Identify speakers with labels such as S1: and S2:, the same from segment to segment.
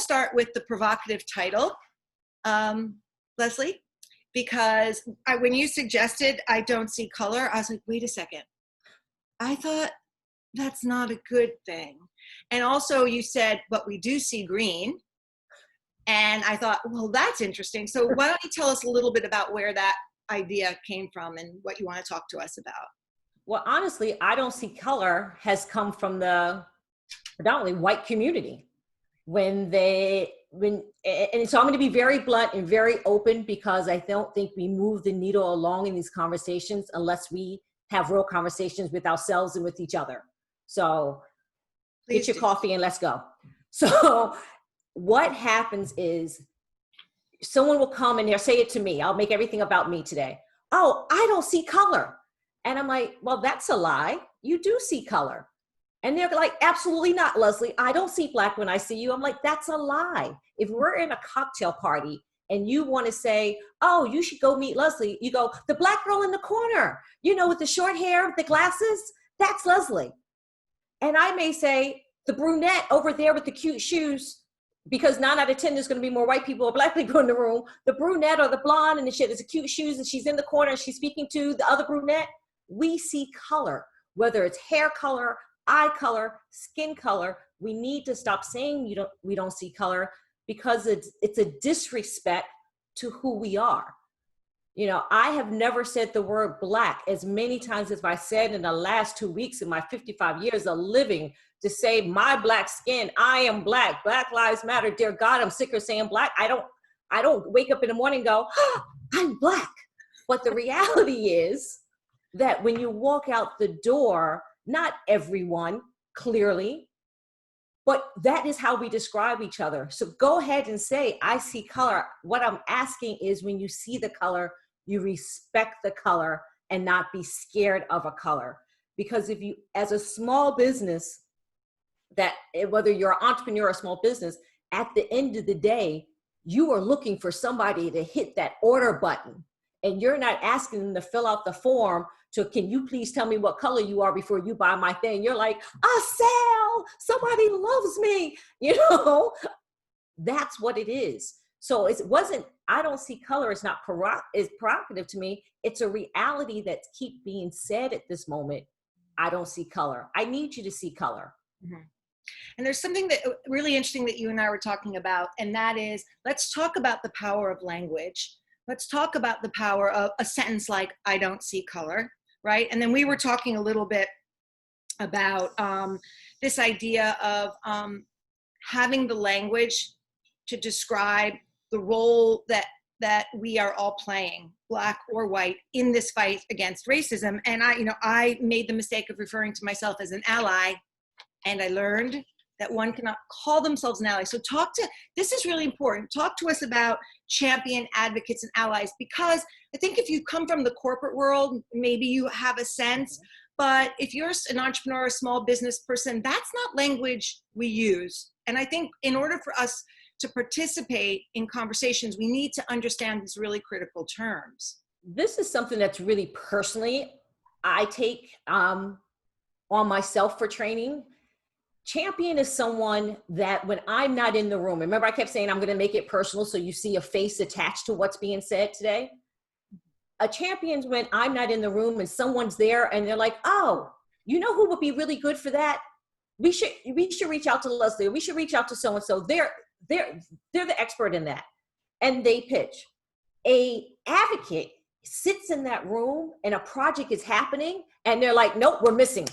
S1: start with the provocative title, Leslie, because when you suggested I don't see color, I was like, wait a second. I thought that's not a good thing. And also you said, but we do see green. And I thought, well, that's interesting. So why don't you tell us a little bit about where that idea came from and what you want to talk to us about?
S2: Well, honestly, I don't see color has come from the predominantly white community. So I'm going to be very blunt and very open, because I don't think we move the needle along in these conversations unless we have real conversations with ourselves and with each other. So
S1: Please
S2: get your
S1: do.
S2: coffee and let's go. So what happens is someone will come and they'll say it to me. I'll make everything about me today. Oh, I don't see color. And I'm like, well, that's a lie. You do see color. And they're like, absolutely not, Leslie. I don't see black when I see you. I'm like, that's a lie. If we're in a cocktail party and you want to say, oh, you should go meet Leslie, you go, the black girl in the corner, with the short hair, the glasses, that's Leslie. And I may say, the brunette over there with the cute shoes, because 9 out of 10, there's going to be more white people or black people in the room. The brunette or the blonde and the shit, there's the cute shoes and she's in the corner and she's speaking to the other brunette. We see color, whether it's hair color, eye color, skin color. We need to stop saying we don't see color, because it's a disrespect to who we are. I have never said the word black as many times as I said in the last 2 weeks in my 55 years of living, to say my black skin, I am black, Black Lives Matter. Dear God, I'm sick of saying black. I don't wake up in the morning and go, oh, I'm black. But the reality is that when you walk out the door, not everyone, clearly, but that is how we describe each other. So go ahead and say, I see color. What I'm asking is, when you see the color, you respect the color and not be scared of a color. Because if you, as a small business, whether you're an entrepreneur or a small business, at the end of the day, you are looking for somebody to hit that order button. And you're not asking them to fill out the form to, can you please tell me what color you are before you buy my thing? You're like, a sale, somebody loves me. That's what it is. So it wasn't, I don't see color. It's not it's provocative to me. It's a reality that keeps being said at this moment. I don't see color. I need you to see color.
S1: Mm-hmm. And there's something that really interesting that you and I were talking about, and that is, let's talk about the power of language. Let's talk about the power of a sentence like, I don't see color, right? And then we were talking a little bit about this idea of having the language to describe the role that we are all playing, black or white, in this fight against racism. And I made the mistake of referring to myself as an ally, and I learned that one cannot call themselves an ally. So this is really important. Talk to us about champion advocates and allies, because I think if you come from the corporate world, maybe you have a sense, but if you're an entrepreneur, a small business person, that's not language we use. And I think in order for us to participate in conversations, we need to understand these really critical terms.
S2: This is something that's really personally, I take on myself for training. Champion is someone that when I'm not in the room, remember I kept saying I'm going to make it personal so you see a face attached to what's being said today. A champion's when I'm not in the room and someone's there and they're like, oh, you know who would be really good for that? We should reach out to Leslie. We should reach out to so-and-so. They're the expert in that. And they pitch. A advocate sits in that room and a project is happening and they're like, nope, we're missing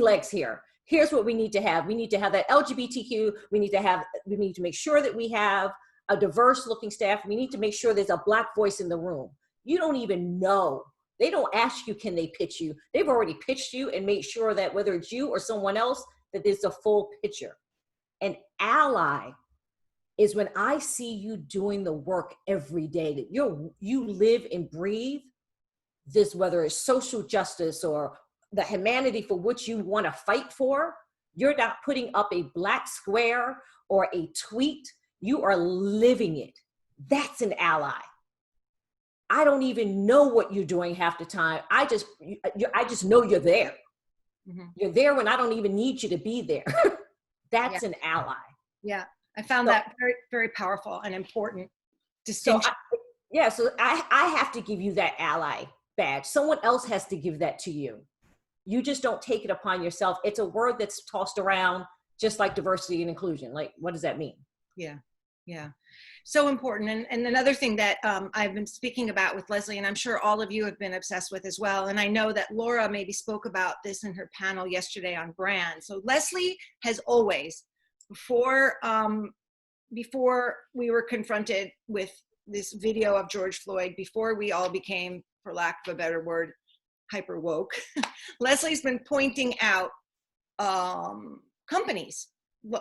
S2: legs here. Here's what we need to have. We need to have that LGBTQ. We need to make sure that we have a diverse looking staff. We need to make sure there's a black voice in the room. You don't even know. They don't ask you, can they pitch you? They've already pitched you and made sure that whether it's you or someone else, that there's a full picture. An ally is when I see you doing the work every day, that you live and breathe this, whether it's social justice or the humanity for which you want to fight for. You're not putting up a black square or a tweet. You are living it. That's an ally. I don't even know what you're doing half the time. I just know you're there. Mm-hmm. You're there when I don't even need you to be there. That's an ally.
S1: Yeah. I found
S2: So,
S1: that very, very powerful and important
S2: so
S1: distinction.
S2: yeah, so I have to give you that ally badge. Someone else has to give that to you. You just don't take it upon yourself. It's a word that's tossed around just like diversity and inclusion. Like, what does that mean?
S1: Yeah. Yeah. So important. And another thing that I've been speaking about with Leslie, and I'm sure all of you have been obsessed with as well. And I know that Laura maybe spoke about this in her panel yesterday on brand. So Leslie has always, before we were confronted with this video of George Floyd, before we all became, for lack of a better word, hyper woke, Leslie's been pointing out companies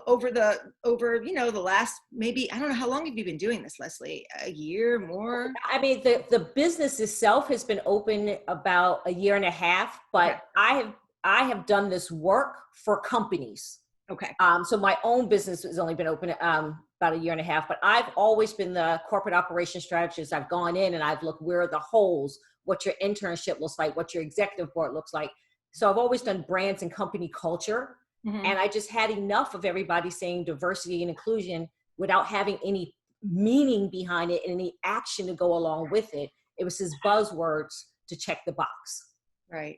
S1: over the last, maybe, I don't know, how long have you been doing this, Leslie? A year, more?
S2: I mean, the business itself has been open about a year and a half, but
S1: Okay.
S2: I have done this work for companies.
S1: Okay.
S2: So my own business has only been open about a year and a half, but I've always been the corporate operations strategist. I've gone in and I've looked where are the holes, what your internship looks like, what your executive board looks like. So I've always done brands and company culture.
S1: Mm-hmm.
S2: And I just had enough of everybody saying diversity and inclusion without having any meaning behind it and any action to go along with it. It was his buzzwords to check the box.
S1: Right.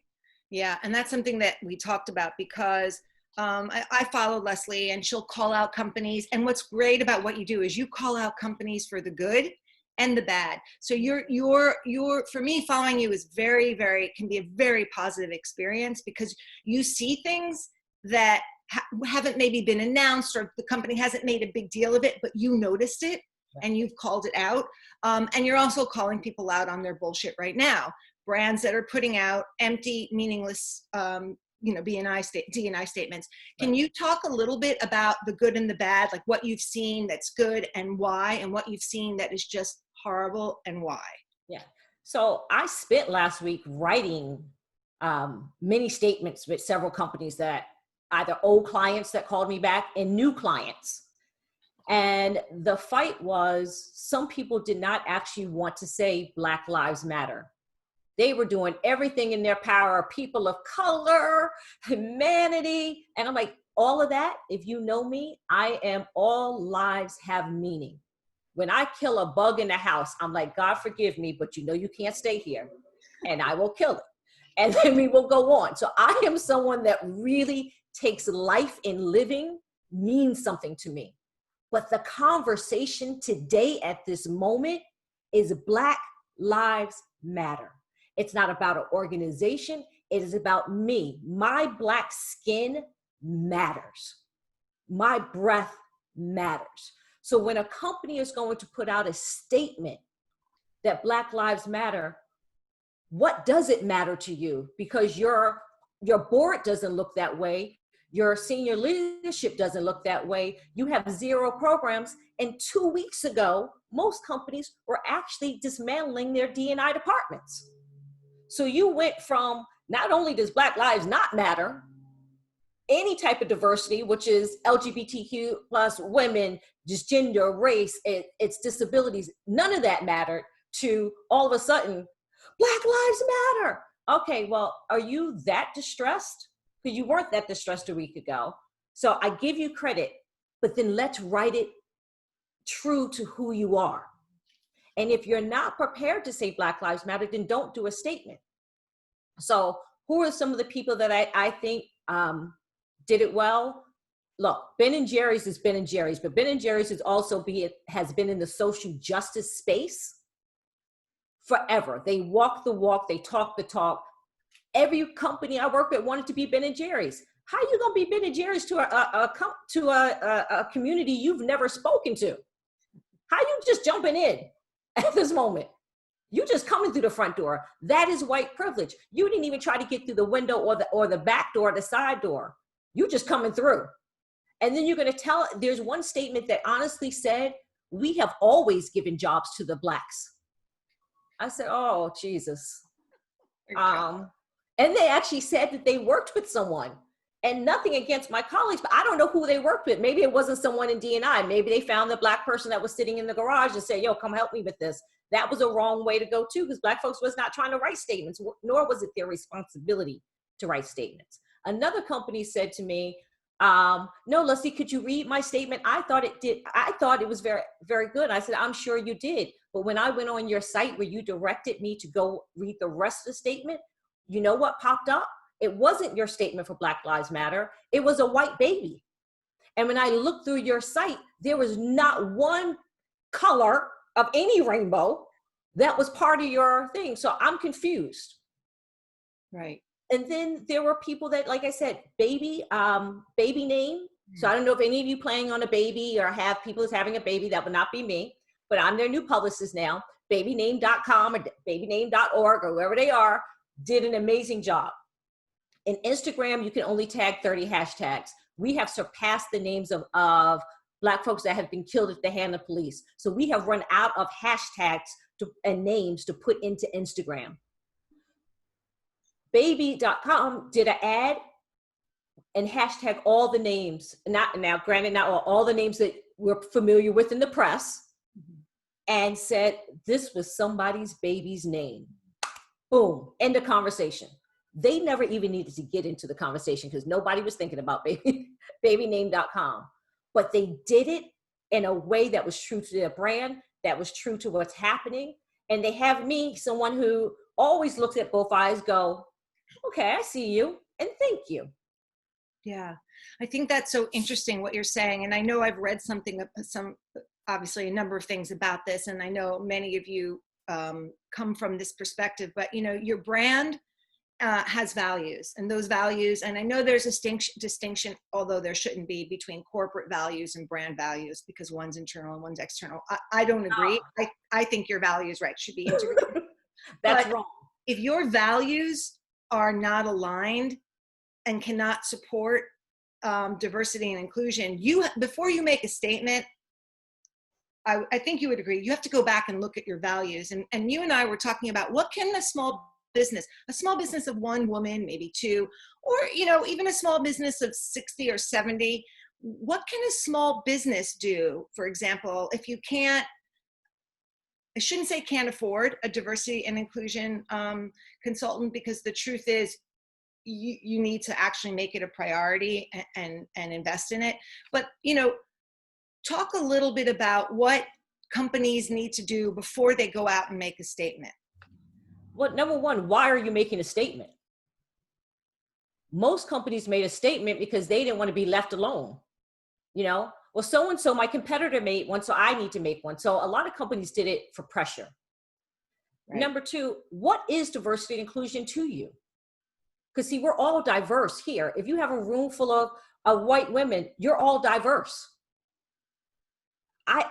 S1: Yeah. And that's something that we talked about because I follow Leslie and she'll call out companies. And what's great about what you do is you call out companies for the good and the bad. So for me, following you is very, very, can be a very positive experience because you see things that haven't maybe been announced or the company hasn't made a big deal of it, but you noticed it and you've called it out. And you're also calling people out on their bullshit right now. Brands that are putting out empty, meaningless, D&I statements. Can you talk a little bit about the good and the bad, like what you've seen that's good and why, and what you've seen that is just horrible and why?
S2: Yeah. So I spent last week writing many statements with several companies that either old clients that called me back and new clients. And the fight was some people did not actually want to say Black Lives Matter. They were doing everything in their power, people of color, humanity. And I'm like, all of that, if you know me, I am all lives have meaning. When I kill a bug in the house, I'm like, God forgive me, but you know you can't stay here. And I will kill it. And then we will go on. So I am someone that really takes life and living means something to me. But the conversation today at this moment is Black Lives Matter. It's not about an organization. It is about me. My Black skin matters. My breath matters. So when a company is going to put out a statement that Black Lives Matter, what does it matter to you? Because your board doesn't look that way. Your senior leadership doesn't look that way. You have zero programs. And 2 weeks ago, most companies were actually dismantling their D&I departments. So you went from not only does Black Lives not matter, any type of diversity, which is LGBTQ plus women, just gender, race, it's disabilities, none of that mattered, to all of a sudden, Black Lives Matter. Okay, well, are you that distressed? Because you weren't that distressed a week ago. So I give you credit, but then let's write it true to who you are. And if you're not prepared to say Black Lives Matter, then don't do a statement. So who are some of the people that I think did it well? Look, Ben & Jerry's is Ben & Jerry's, but Ben & Jerry's has been in the social justice space forever. They walk the walk, they talk the talk. Every company I work with wanted to be Ben & Jerry's. How are you going to be Ben & Jerry's to a community you've never spoken to? How you just jumping in at this moment? You just coming through the front door. That is white privilege. You didn't even try to get through the window or the back door, the side door. You just coming through. And then you're going to tell, there's one statement that honestly said, we have always given jobs to the Blacks. I said, oh, Jesus. And they actually said that they worked with someone. And nothing against my colleagues, but I don't know who they worked with. Maybe it wasn't someone in D&I. Maybe they found the Black person that was sitting in the garage and said, yo, come help me with this. That was a wrong way to go too, because Black folks was not trying to write statements, nor was it their responsibility to write statements. Another company said to me, No, Leslie, could you read my statement? I thought it was very, very good. I said, I'm sure you did. But when I went on your site where you directed me to go read the rest of the statement, you know what popped up? It wasn't your statement for Black Lives Matter. It was a white baby. And when I looked through your site, there was not one color of any rainbow that was part of your thing. So I'm confused.
S1: Right.
S2: And then there were people that, like I said, baby name. So I don't know if any of you planning on a baby or have people that's having a baby. That would not be me, but I'm their new publicist now. Babyname.com or babyname.org or wherever they are did an amazing job. In Instagram, you can only tag 30 hashtags. We have surpassed the names of Black folks that have been killed at the hand of police. So we have run out of hashtags and names to put into Instagram. Baby.com did an ad and hashtag all the names. Granted, not all the names that we're familiar with in the press, and said this was somebody's baby's name. Boom, end of conversation. They never even needed to get into the conversation because nobody was thinking about babyname.com. But they did it in a way that was true to their brand, that was true to what's happening. And they have me, someone who always looks at both eyes, go, okay, I see you, and thank you.
S1: Yeah, I think that's so interesting what you're saying. And I know I've read obviously a number of things about this, and I know many of you come from this perspective, but your brand has values, and those values, and I know there's a distinction, although there shouldn't be, between corporate values and brand values, because one's internal and one's external. I don't agree. I think your values, right, should be integrated.
S2: That's
S1: but
S2: wrong.
S1: If your values are not aligned and cannot support diversity and inclusion, before you make a statement, I think you would agree, you have to go back and look at your values. And you and I were talking about, what can a small business of one woman, maybe two, or even a small business of 60 or 70, what can a small business do? For example, if you can't, I shouldn't say can't afford a diversity and inclusion consultant, because the truth is you need to actually make it a priority and invest in it. But talk a little bit about what companies need to do before they go out and make a statement.
S2: Well, number one, why are you making a statement? Most companies made a statement because they didn't want to be left alone. Well, so-and-so, my competitor made one, so I need to make one. So a lot of companies did it for pressure. Right. Number two, what is diversity and inclusion to you? Because see, we're all diverse here. If you have a room full of white women, you're all diverse.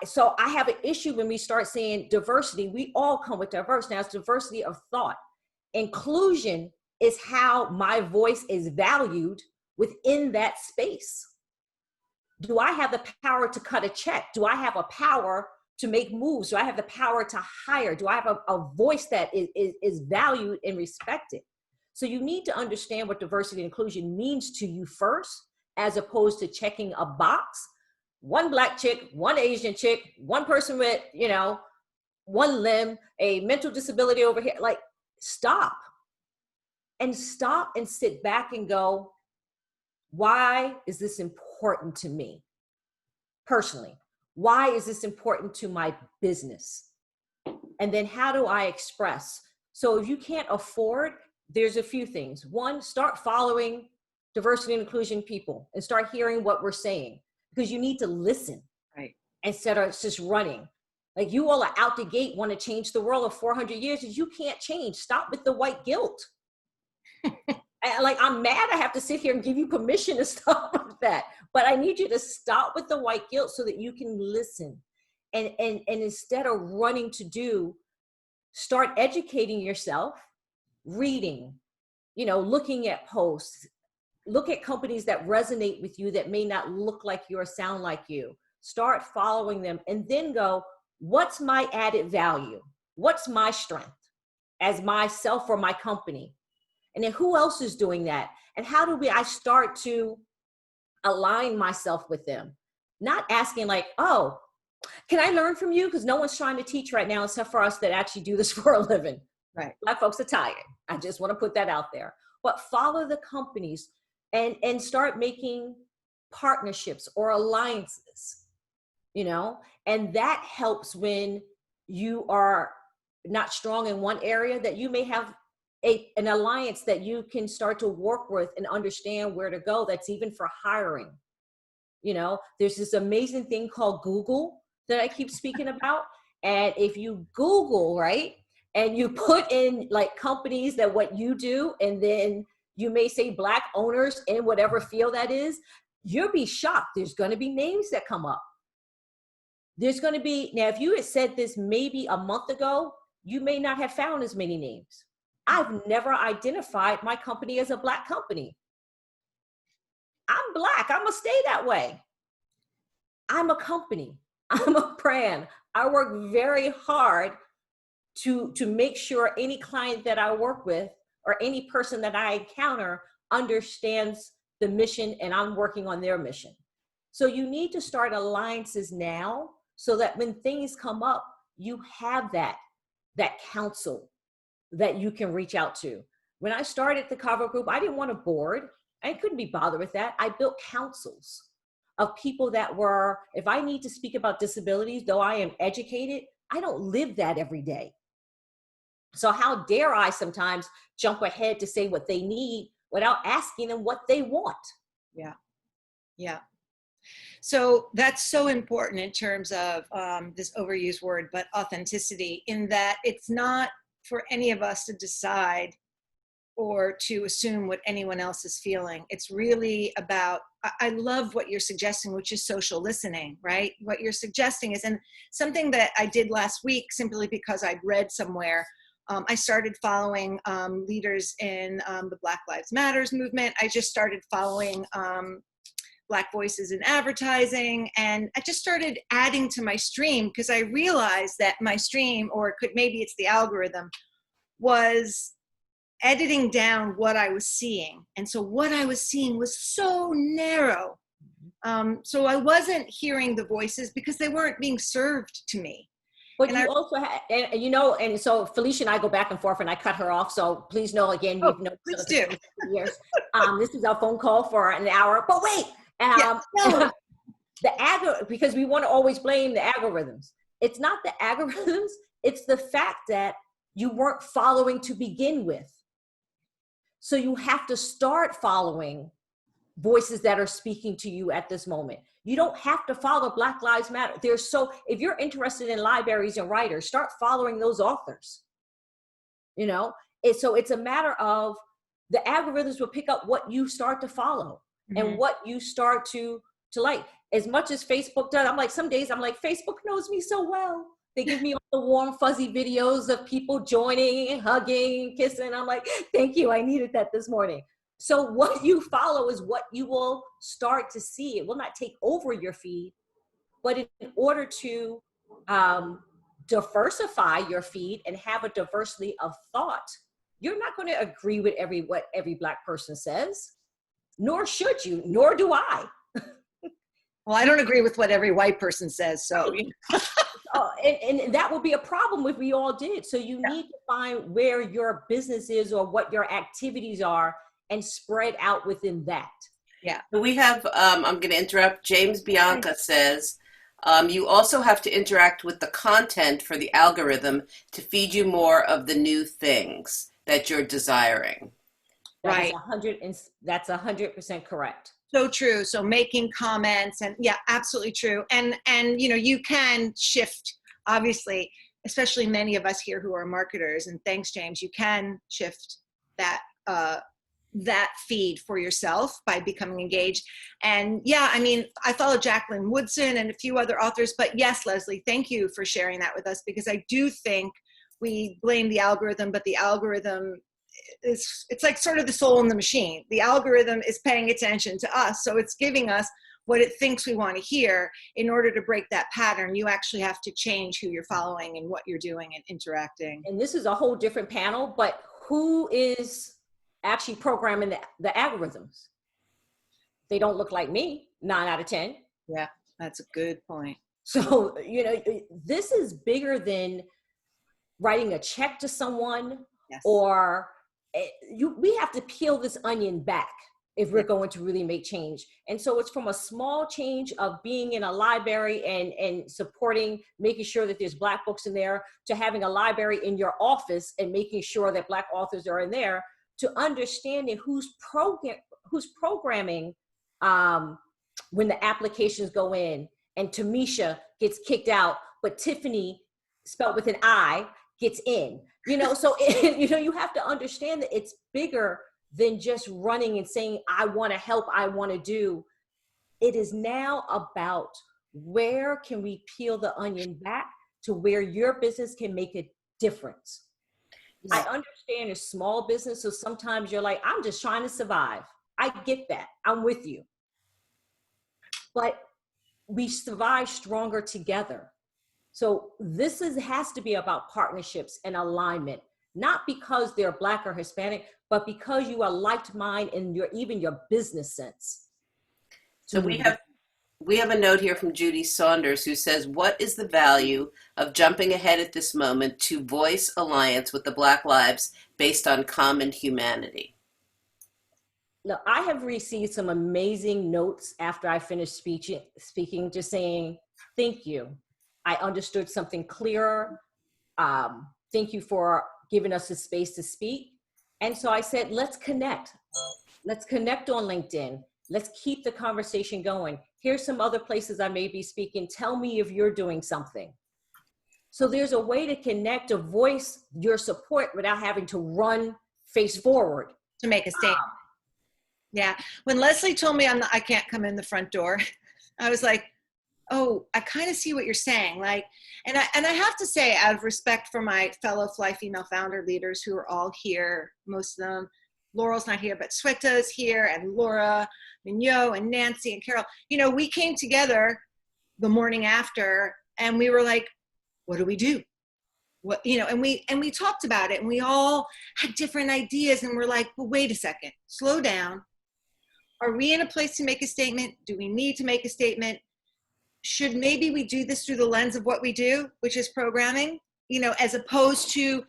S2: So I have an issue when we start saying diversity. We all come with diverse. Now it's diversity of thought. Inclusion is how my voice is valued within that space. Do I have the power to cut a check? Do I have a power to make moves? Do I have the power to hire? Do I have a voice that is valued and respected? So you need to understand what diversity and inclusion means to you first, as opposed to checking a box. One Black chick, one Asian chick, one person with, one limb, a mental disability over here. Like, stop and sit back and go, why is this important to me personally? Why is this important to my business? And then how do I express? So if you can't afford, there's a few things. One, start following diversity and inclusion people and start hearing what we're saying, because you need to listen, right? Instead of just running. Like, you all are out the gate, want to change the world of 400 years, and you can't change. Stop with the white guilt. I'm mad I have to sit here and give you permission to stop with that. But I need you to stop with the white guilt so that you can listen. And instead of running to do, start educating yourself, reading, looking at posts, look at companies that resonate with you that may not look like you or sound like you. Start following them and then go, what's my added value? What's my strength as myself or my company? And then who else is doing that? And how do I start to align myself with them? Not asking like, oh, can I learn from you? Because no one's trying to teach right now except for us that actually do this for a living. Right. Black folks are tired. I just want to put that out there. But follow the companies and start making partnerships or alliances, and that helps when you are not strong in one area, that you may have an alliance that you can start to work with and understand where to go. That's even for hiring. There's this amazing thing called Google that I keep speaking about. And if you Google, right, and you put in like companies that what you do, and then you may say Black owners in whatever field that is, you'll be shocked. There's going to be names that come up. There's going to be, now, if you had said this maybe a month ago, you may not have found as many names. I've never identified my company as a Black company. I'm Black. I'm going to stay that way. I'm a company. I'm a brand. I work very hard to make sure any client that I work with or any person that I encounter understands the mission, and I'm working on their mission. So you need to start alliances now so that when things come up, you have that counsel that you can reach out to. When I started the Cavu group, I didn't want a board. I couldn't be bothered with that. I built councils of people that were, if I need to speak about disabilities, though I am educated, I don't live that every day. So how dare I sometimes jump ahead to say what they need without asking them what they want?
S1: Yeah. Yeah. So that's so important in terms of this overused word, but authenticity, in that it's not for any of us to decide or to assume what anyone else is feeling. It's really about, I love what you're suggesting, which is social listening, right? What you're suggesting is, and something that I did last week simply because I'd read somewhere, I started following leaders in the Black Lives Matters movement. I just started following Black voices in advertising. And I just started adding to my stream because I realized that my stream, or maybe it's the algorithm, was editing down what I was seeing. And so what I was seeing was so narrow. So I wasn't hearing the voices because they weren't being served to me.
S2: But and you also had, and so Felicia and I go back and forth, and I cut her off. So please know, again, you've known
S1: please do.
S2: For years. This is our phone call for an hour. But wait, because we want to always blame the algorithms. It's not the algorithms. It's the fact that you weren't following to begin with. So you have to start following voices that are speaking to you at this moment. You don't have to follow Black Lives Matter. If you're interested in libraries and writers, start following those authors. So it's a matter of the algorithms will pick up what you start to follow and what you start to like. As much as Facebook does, I'm like, some days I'm like, Facebook knows me so well. They give me all the warm, fuzzy videos of people joining, hugging, kissing. I'm like, thank you. I needed that this morning. So what you follow is what you will start to see. It will not take over your feed, but in order to diversify your feed and have a diversity of thought, you're not going to agree with what every Black person says, nor should you, nor do I.
S1: Well, I don't agree with what every white person says, so.
S2: And that would be a problem if we all did. So you need to find where your business is or what your activities are and spread out within that.
S1: Yeah.
S3: We have, I'm going to interrupt. James Bianca says, you also have to interact with the content for the algorithm to feed you more of the new things that you're desiring.
S1: Right.
S2: That's 100% correct.
S1: So true. So making comments, and absolutely true. And you can shift, obviously, especially many of us here who are marketers, and thanks, James, you can shift that feed for yourself by becoming engaged. And I follow Jacqueline Woodson and a few other authors, but yes, Leslie, thank you for sharing that with us, because I do think we blame the algorithm, but the algorithm it's like sort of the soul in the machine. The algorithm is paying attention to us. So it's giving us what it thinks we want to hear. In order to break that pattern, you actually have to change who you're following and what you're doing and interacting.
S2: And this is a whole different panel, but who is actually programming the algorithms? They don't look like me, 9 out of 10.
S1: Yeah, that's a good point.
S2: So, this is bigger than writing a check to someone.
S1: Yes.
S2: Or we have to peel this onion back. if we're going to really make change. And so it's from a small change of being in a library and supporting, making sure that there's Black books in there, to having a library in your office and making sure that Black authors are in there, to understanding who's programming when the applications go in, and Tamisha gets kicked out, but Tiffany, spelled with an I, gets in. So you have to understand that it's bigger than just running and saying, I want to help, I want to do. It is now about where can we peel the onion back to where your business can make a difference. Yeah. I understand it's small business, so sometimes you're like, I'm just trying to survive. I get that. I'm with you. But we survive stronger together. So this has to be about partnerships and alignment, not because they're Black or Hispanic, but because you are like-minded in even your business sense.
S3: So we have a note here from Judy Saunders, who says, what is the value of jumping ahead at this moment to voice alliance with the Black lives based on common humanity?
S2: Look, I have received some amazing notes after I finished speaking, just saying, thank you. I understood something clearer. Thank you for giving us the space to speak. And so I said, let's connect. Let's connect on LinkedIn. Let's keep the conversation going. Here's some other places I may be speaking. Tell me if you're doing something. So there's a way to connect, to voice your support without having to run face forward.
S1: To make a statement. Yeah. When Leslie told me I can't come in the front door, I was like, oh, I kind of see what you're saying. Like, and I have to say, out of respect for my fellow Fly Female Founder leaders who are all here, most of them, Laurel's not here, but Sweta's here, and Laura, and Yo, and Nancy, and Carol. We came together the morning after, and we were like, what do we do? What, and we talked about it, and we all had different ideas, and we're like, well, wait a second, slow down. Are we in a place to make a statement? Do we need to make a statement? Should maybe we do this through the lens of what we do, which is programming, as opposed to,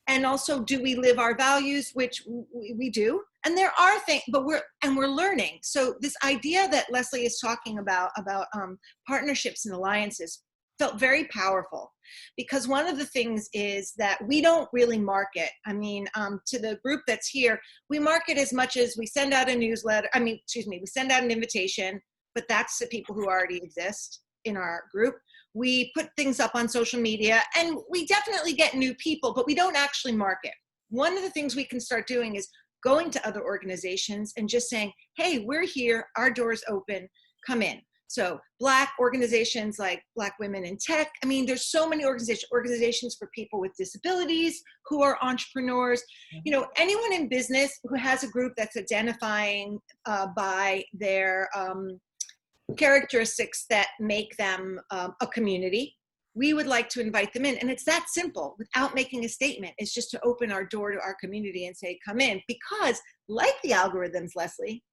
S1: and also, do we live our values, which we do? And there are things, but we're learning. So this idea that Leslie is talking about partnerships and alliances felt very powerful, because one of the things is that we don't really market. I mean, to the group that's here, we market as much as we send out a newsletter. We send out an invitation, but that's to people who already exist in our group. We put things up on social media, and we definitely get new people, but we don't actually market. One of the things we can start doing is going to other organizations and just saying, hey, we're here, our door's open, come in. So Black organizations like Black Women in Tech. I mean, there's so many organizations for people with disabilities who are entrepreneurs. Anyone in business who has a group that's identifying by their characteristics that make them a community, we would like to invite them in. And it's that simple, without making a statement. It's just to open our door to our community and say, come in. Because like the algorithms, Leslie,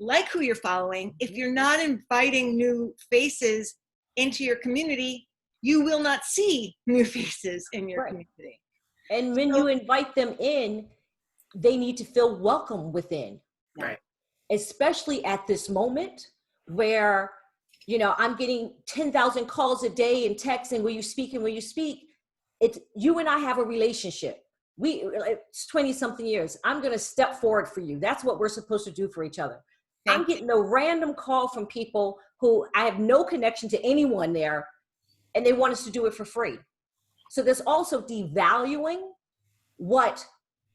S1: like who you're following, if you're not inviting new faces into your community, you will not see new faces in your community.
S2: And when you invite them in, they need to feel welcome within.
S3: Right.
S2: Especially at this moment where, I'm getting 10,000 calls a day and texts, and will you speak, and will you speak? It's you and I have a relationship. It's 20 something years. I'm going to step forward for you. That's what we're supposed to do for each other. I'm getting a random call from people who I have no connection to anyone there, and they want us to do it for free. So there's also devaluing what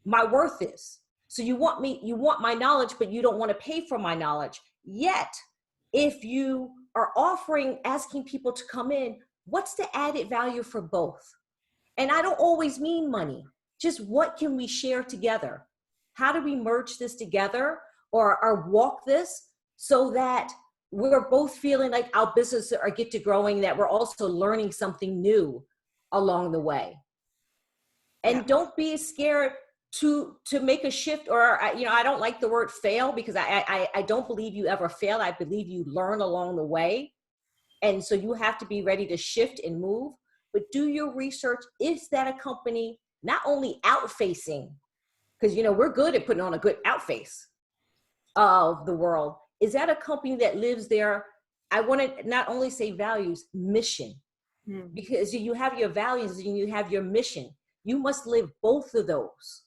S2: my worth is. So you want my knowledge, but you don't want to pay for my knowledge. Yet, if you are asking people to come in, what's the added value for both? And I don't always mean money. Just what can we share together? How do we merge this together or walk this so that we're both feeling like our business are get to growing, that we're also learning something new along the way. And don't be scared to make a shift, or, I don't like the word fail, because I don't believe you ever fail. I believe you learn along the way. And so you have to be ready to shift and move, but do your research. Is that a company not only outfacing, because, we're good at putting on a good outface, of the world, is that a company that lives their, I want to not only say values, mission, because you have your values and you have your mission. You must live both of those.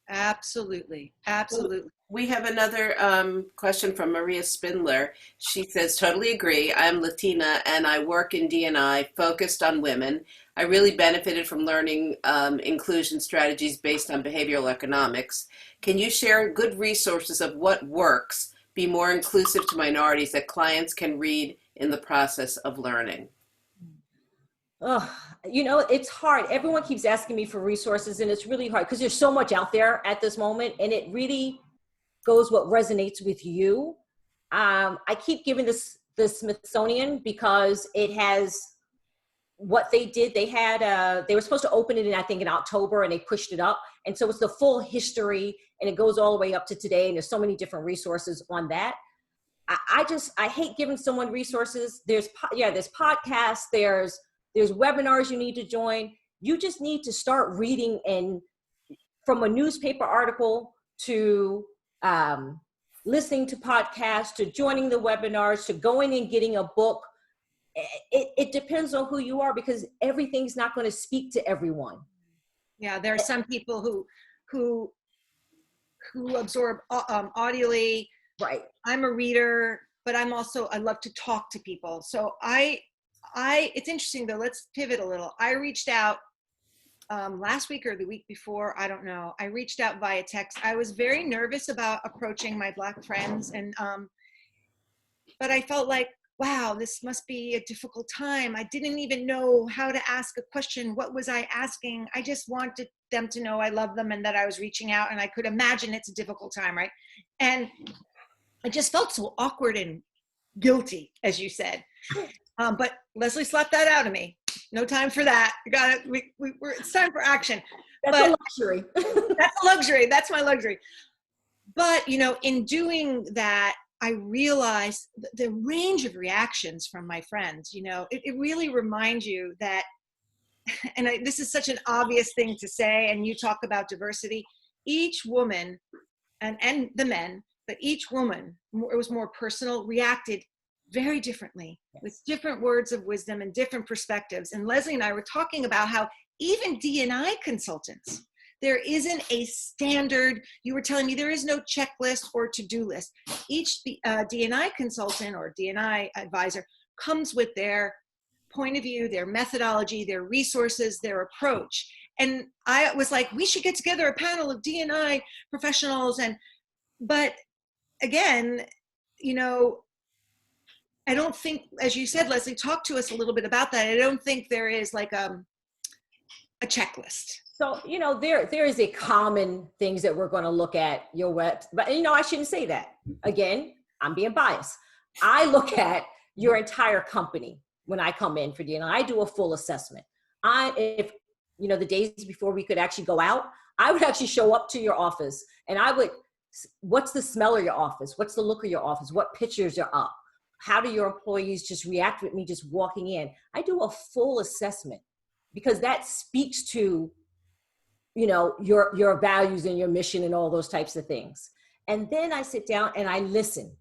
S1: Absolutely. Absolutely.
S3: We have another question from Maria Spindler. She says, totally agree. I'm Latina and I work in D&I focused on women. I really benefited from learning inclusion strategies based on behavioral economics. Can you share good resources of what works, be more inclusive to minorities that clients can read in the process of learning?
S2: Oh, you know, it's hard. Everyone keeps asking me for resources and it's really hard because there's so much out there at this moment, and it really goes what resonates with you. I keep giving this the Smithsonian because it has what they did. They had they were supposed to open it in, I think, in October, and they pushed it up. And so it's the full history, and it goes all the way up to today. And there's so many different resources on that. I hate giving someone resources. There's podcasts, there's webinars you need to join. You just need to start reading, and from a newspaper article to listening to podcasts, to joining the webinars, to going and getting a book. It depends on who you are, because everything's not going to speak to everyone.
S1: Yeah, there are some people who absorb audially.
S2: Right.
S1: I'm a reader, but I love to talk to people. So it's interesting though. Let's pivot a little. I reached out last week or the week before, I don't know. I reached out via text. I was very nervous about approaching my Black friends, and but I felt like, wow, this must be a difficult time. I didn't even know how to ask a question. What was I asking? I just wanted them to know I love them and that I was reaching out, and I could imagine it's a difficult time, right? And I just felt so awkward and guilty, as you said. But Leslie slapped that out of me. No time for that. We got it. It's time for action.
S2: That's a luxury.
S1: That's a luxury. That's my luxury. But, you know, in doing that, I realized the range of reactions from my friends. You know, it really reminds you that, and this is such an obvious thing to say, and you talk about diversity, each woman and the men, but each woman, it was more personal, reacted very differently, with different words of wisdom and different perspectives. And Leslie and I were talking about how even D&I consultants, there isn't a standard. You were telling me there is no checklist or to-do list. Each D&I consultant or D&I advisor comes with their point of view, their methodology, their resources, their approach. And I was like, we should get together a panel of D&I professionals. But again, you know, I don't think, as you said, Leslie, talk to us a little bit about that. I don't think there is like a checklist.
S2: So, you know, there is a common things that we're going to look at your web, but you know, I shouldn't say that. Again, I'm being biased. I look at your entire company when I come in for dinner. I do a full assessment. If, you know, the days before we could actually go out, I would actually show up to your office, and what's the smell of your office? What's the look of your office? What pictures are up? How do your employees just react with me just walking in? I do a full assessment, because that speaks to, you know, your values and your mission and all those types of things. And then I sit down and I listen.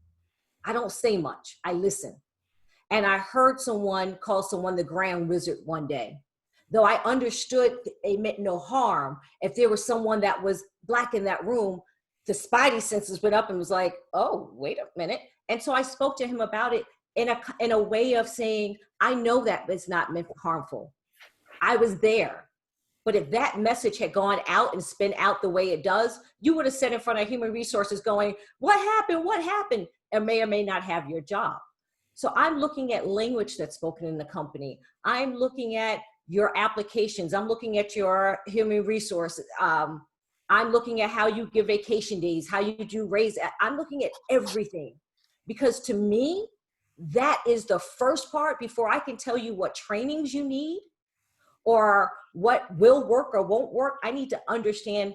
S2: I don't say much. I listen. And I heard someone call someone the grand wizard one day. Though I understood it meant no harm, if there was someone that was Black in that room, the spidey senses went up and was like, oh, wait a minute. And so I spoke to him about it in a way of saying, I know that it's not meant harmful. I was there. But if that message had gone out and spin out the way it does, you would have sat in front of human resources going, what happened? What happened? And may or may not have your job. So I'm looking at language that's spoken in the company. I'm looking at your applications. I'm looking at your human resources. I'm looking at how you give vacation days, how you do raise. I'm looking at everything, because to me, that is the first part before I can tell you what trainings you need or what will work or won't work. I need to understand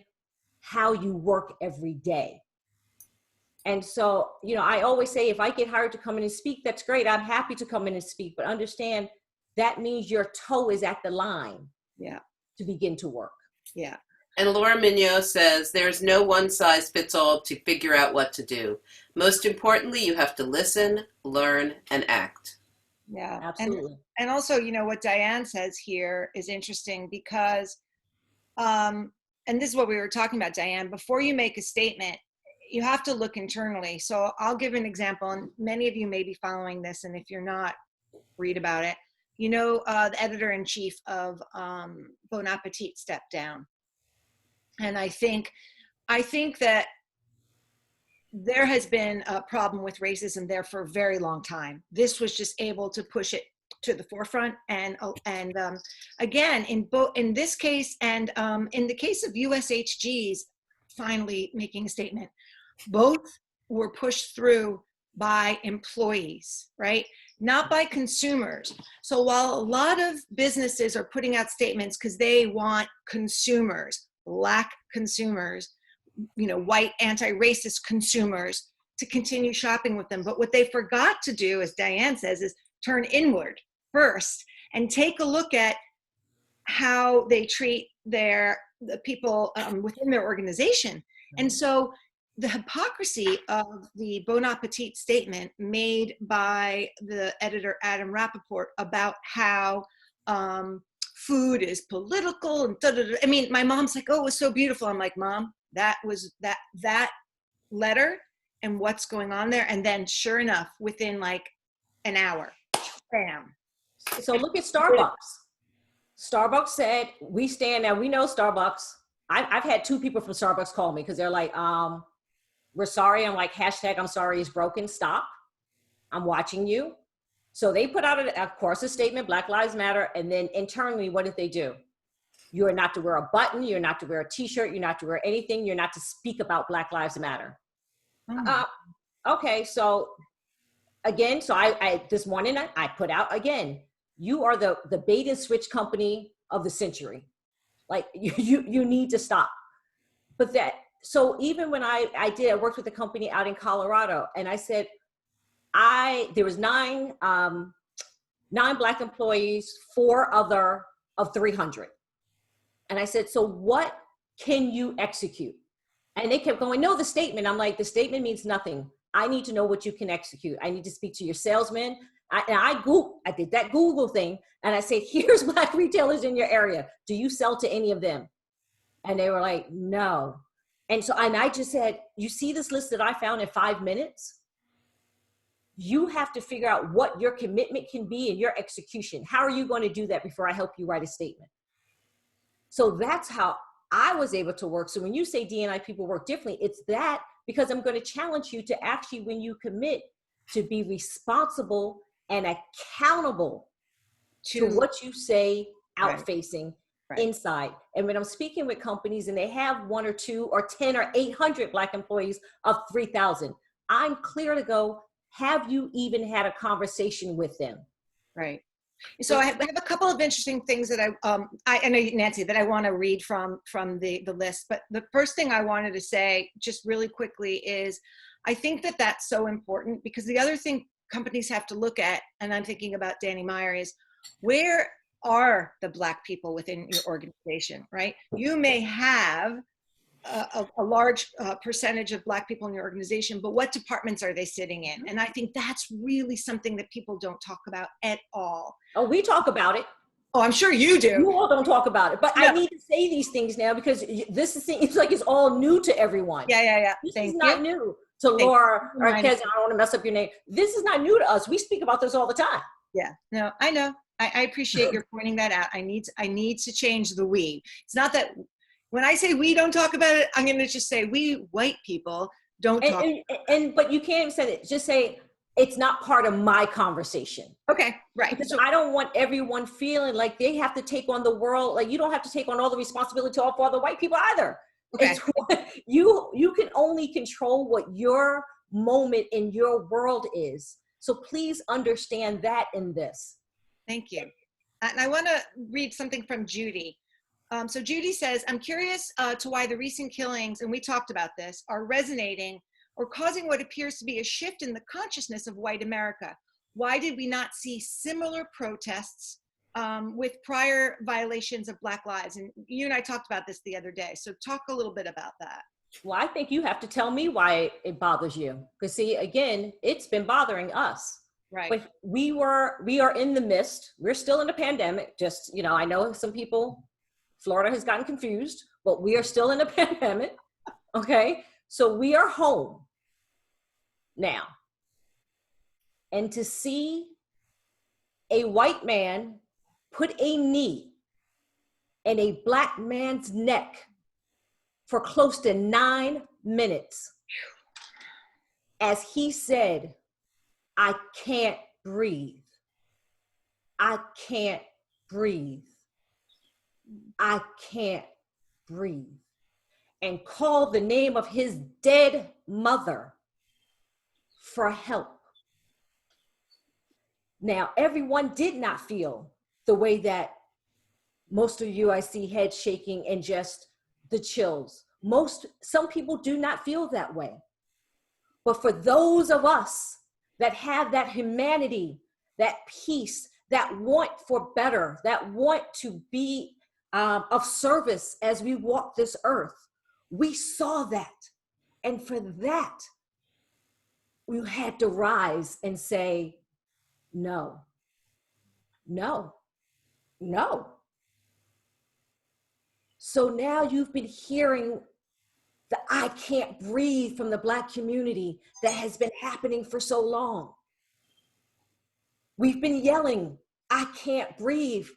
S2: how you work every day. And so, you know, I always say, if I get hired to come in and speak, that's great. I'm happy to come in and speak, but understand that means your toe is at the line.
S1: Yeah.
S2: To begin to work.
S1: Yeah.
S3: And Laura Mignot says, there's no one size fits all to figure out what to do. Most importantly, you have to listen, learn, and act.
S1: Yeah.
S2: Absolutely.
S1: And also, you know, what Diane says here is interesting because, and this is what we were talking about, Diane, before you make a statement, you have to look internally. So I'll give an example, and many of you may be following this, and if you're not, read about it. You know, the editor-in-chief of Bon Appetit stepped down. And I think that there has been a problem with racism there for a very long time. This was just able to push it to the forefront. And again, in this case, and in the case of USHG's finally making a statement, both were pushed through by employees, right? Not by consumers. So while a lot of businesses are putting out statements because they want consumers, Black consumers, you know, white anti-racist consumers to continue shopping with them. But what they forgot to do, as Diane says, is turn inward first and take a look at how they treat the people within their organization. And so the hypocrisy of the Bon Appetit statement made by the editor Adam Rappaport about how food is political and da-da-da. I mean, my mom's like, oh, it was so beautiful. I'm like, Mom, that was that letter and what's going on there. And then sure enough, within like an hour, bam.
S2: So look at Starbucks. Starbucks said, we stand now. We know Starbucks. I've had 2 people from Starbucks call me because they're like, we're sorry. I'm like, hashtag I'm sorry is broken. Stop. I'm watching you. So they put out, of course, a statement, Black Lives Matter. And then internally, what did they do? You are not to wear a button. You're not to wear a t-shirt. You're not to wear anything. You're not to speak about Black Lives Matter. Okay. So again, so I this morning, I put out again, you are the bait and switch company of the century. Like you need to stop. But so even when I worked with a company out in Colorado, and I said, there was 9 Black employees, 4 other of 300. And I said, so what can you execute? And they kept going, no, the statement. I'm like, the statement means nothing. I need to know what you can execute. I need to speak to your salesman. I did that Google thing. And I said, here's Black retailers in your area. Do you sell to any of them? And they were like, no. And so, and I just said, you see this list that I found in 5 minutes? You have to figure out what your commitment can be and your execution. How are you going to do that before I help you write a statement? So that's how I was able to work. So when you say D&I people work differently, it's that because I'm going to challenge you to actually, when you commit, to be responsible and accountable to what you say out facing inside. And when I'm speaking with companies and they have 1 or 2 or 10 or 800 Black employees of 3,000, I'm clear to go, have you even had a conversation with them?
S1: Right. So I have a couple of interesting things that I know, Nancy, that I want to read from the list. But the first thing I wanted to say just really quickly is I think that that's so important, because the other thing companies have to look at, and I'm thinking about Danny Meyer, is where are the Black people within your organization, right? You may have a large percentage of Black people in your organization, but what departments are they sitting in? And I think that's really something that people don't talk about at all.
S2: Oh, we talk about it.
S1: Oh, I'm sure you do.
S2: You all don't talk about it, but no. I need to say these things now because this is, it's like it's all new to everyone.
S1: Yeah.
S2: This is not new to Laura or Kez. I don't want to mess up your name. This is not new to us. We speak about this all the time.
S1: Yeah, no, I know. I appreciate your pointing that out. I need to change the we. It's not that when I say we don't talk about it, I'm going to just say we white people don't talk.
S2: But you can't even say it. Just say it's not part of my conversation.
S1: Okay, right.
S2: Because I don't want everyone feeling like they have to take on the world. Like you don't have to take on all the responsibility for the white people either.
S1: Okay.
S2: You can only control what your moment in your world is. So please understand that in this.
S1: Thank you. And I want to read something from Judy. So Judy says, I'm curious to why the recent killings, and we talked about this, are resonating or causing what appears to be a shift in the consciousness of white America. Why did we not see similar protests with prior violations of Black lives. And you and I talked about this the other day. So talk a little bit about that.
S2: Well, I think you have to tell me why it bothers you. Because see, again, it's been bothering us.
S1: Right.
S2: But we are in the midst. We're still in the pandemic. Just, you know, I know some people, Florida has gotten confused, but we are still in a pandemic. Okay. So we are home now. And to see a white man put a knee in a Black man's neck for close to 9 minutes, as he said, I can't breathe. I can't breathe. I can't breathe. And call the name of his dead mother for help. Now, everyone did not feel the way that most of you I see head shaking and just the chills. Some people do not feel that way. But for those of us that have that humanity, that peace, that want for better, that want to be of service as we walk this earth, we saw that. And for that, we had to rise and say, no, no, no. So now you've been hearing the I can't breathe from the Black community that has been happening for so long. We've been yelling, I can't breathe,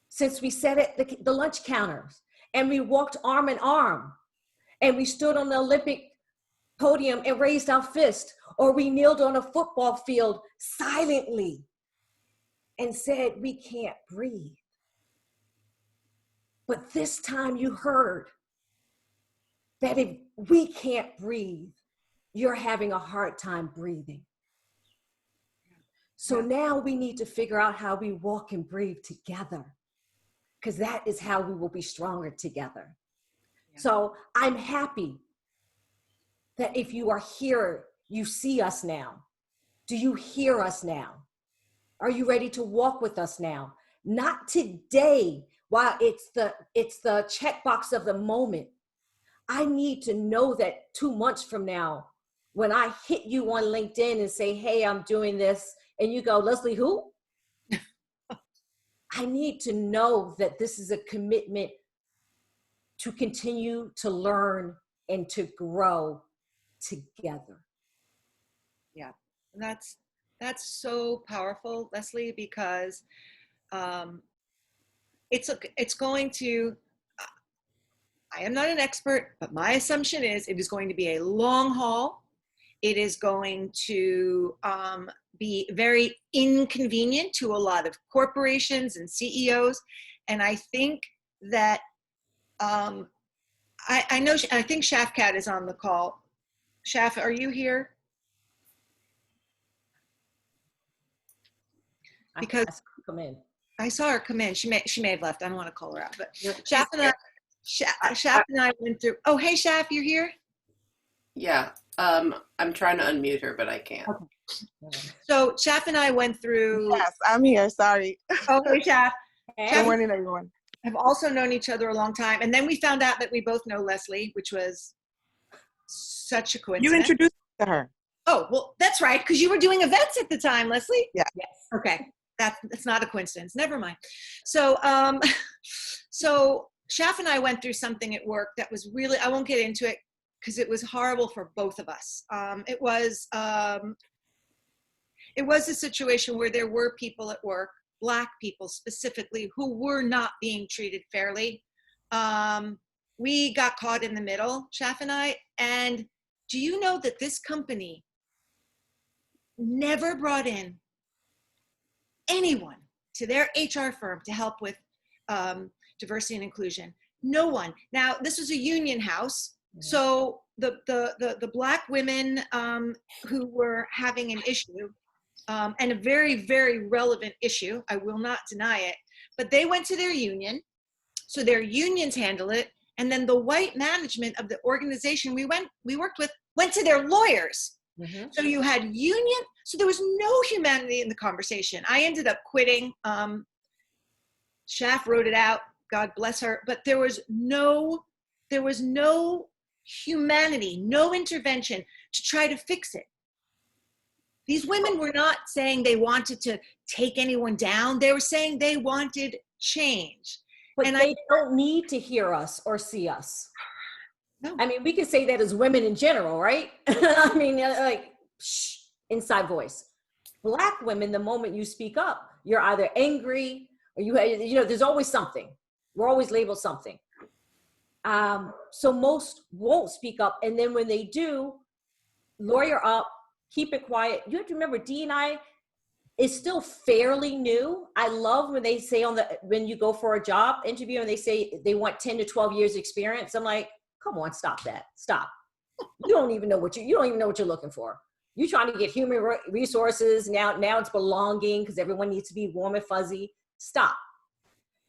S2: since we sat at the lunch counters and we walked arm in arm and we stood on the Olympic podium and raised our fist, or we kneeled on a football field silently and said, we can't breathe. But this time you heard that if we can't breathe, you're having a hard time breathing. So now we need to figure out how we walk and breathe together, because that is how we will be stronger together. Yeah. So I'm happy that if you are here, you see us now. Do you hear us now? Are you ready to walk with us now? Not today, while it's the checkbox of the moment. I need to know that 2 months from now, when I hit you on LinkedIn and say, hey, I'm doing this, and you go, Leslie, who? I need to know that this is a commitment to continue to learn and to grow together.
S1: Yeah, that's so powerful, Leslie, because it's going to, I am not an expert, but my assumption is it is going to be a long haul. It is going to be very inconvenient to a lot of corporations and CEOs. And I think that, I think Shafkat is on the call. Shaf, are you here? Because I saw her come in. She may have left. I don't want to call her out, but Shaf and I went through. Oh, hey, Shaf, you're here?
S3: Yeah. I'm trying to unmute her, but I can't.
S1: Okay. So Shaf and I went through.
S4: Yes, I'm here. Sorry.
S1: Oh, hey, Shaf.
S4: Good morning, everyone.
S1: Have also known each other a long time. And then we found out that we both know Leslie, which was such a coincidence.
S4: You introduced me to her.
S1: Oh, well, that's right, because you were doing events at the time, Leslie.
S4: Yeah.
S1: Yes. Okay. That's not a coincidence. Never mind. So, so Shaf and I went through something at work that was really, I won't get into it because it was horrible for both of us. It was a situation where there were people at work, Black people specifically, who were not being treated fairly. We got caught in the middle, Shaf and I, and do you know that this company never brought in anyone to their HR firm to help with diversity and inclusion? No one. Now, this was a union house, so the Black women who were having an issue, and a very, very relevant issue, I will not deny it, but they went to their union, so their unions handle it, and then the white management of the organization we worked with went to their lawyers. Mm-hmm. So you had union, so there was no humanity in the conversation. I ended up quitting Schaff wrote it out, God bless her, but there was no humanity, no intervention to try to fix it. These women were not saying they wanted to take anyone down. They were saying they wanted change.
S2: But
S1: And
S2: they don't need to hear us or see us.
S1: No.
S2: I mean, we can say that as women in general, right? I mean, like, shh, inside voice. Black women, the moment you speak up, you're either angry or there's always something. We're always labeled something. So most won't speak up. And then when they do, lawyer up, keep it quiet. You have to remember, D&I is still fairly new. I love when they say when you go for a job interview and they say they want 10 to 12 years experience. I'm like, come on, stop that. Stop. You don't even know what you're looking for. You're trying to get human resources. Now it's belonging because everyone needs to be warm and fuzzy. Stop.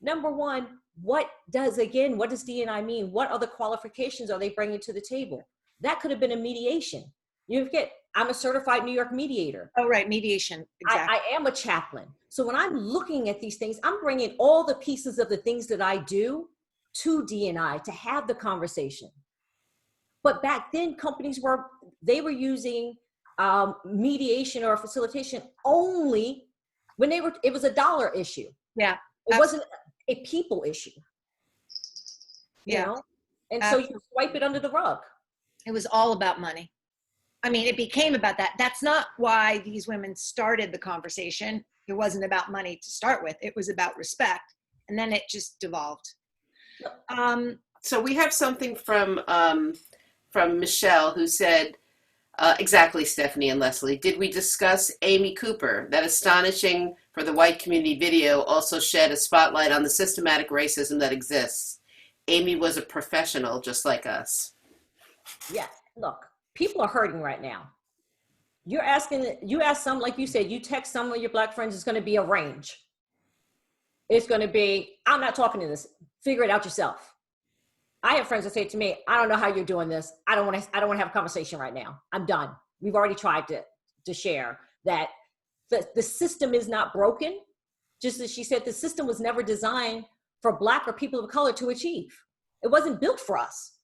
S2: Number one, what does D&I mean? What other qualifications are they bringing to the table? That could have been a mediation. You forget, I'm a certified New York mediator.
S1: oh, right, mediation. Exactly.
S2: I am a chaplain. So when I'm looking at these things, I'm bringing all the pieces of the things that I do to D&I to have the conversation. But back then, companies were using mediation or facilitation only when it was a dollar issue.
S1: Yeah.
S2: It wasn't a people issue. You
S1: Yeah.
S2: know? And so you swipe it under the rug.
S1: It was all about money. I mean, it became about that. That's not why these women started the conversation. It wasn't about money to start with. It was about respect. And then it just devolved.
S3: So we have something from Michelle who said, exactly, Stephanie and Leslie, did we discuss Amy Cooper? That astonishing for the white community video also shed a spotlight on the systematic racism that exists. Amy was a professional just like us.
S2: Yeah, look, people are hurting right now. You ask some, like you said, you text some of your Black friends, it's going to be a range. It's going to be, I'm not talking to this. Figure it out yourself. I have friends that say to me, I don't know how you're doing this. I don't want to have a conversation right now. I'm done. We've already tried to share that the system is not broken. Just as she said, the system was never designed for Black or people of color to achieve. It wasn't built for us.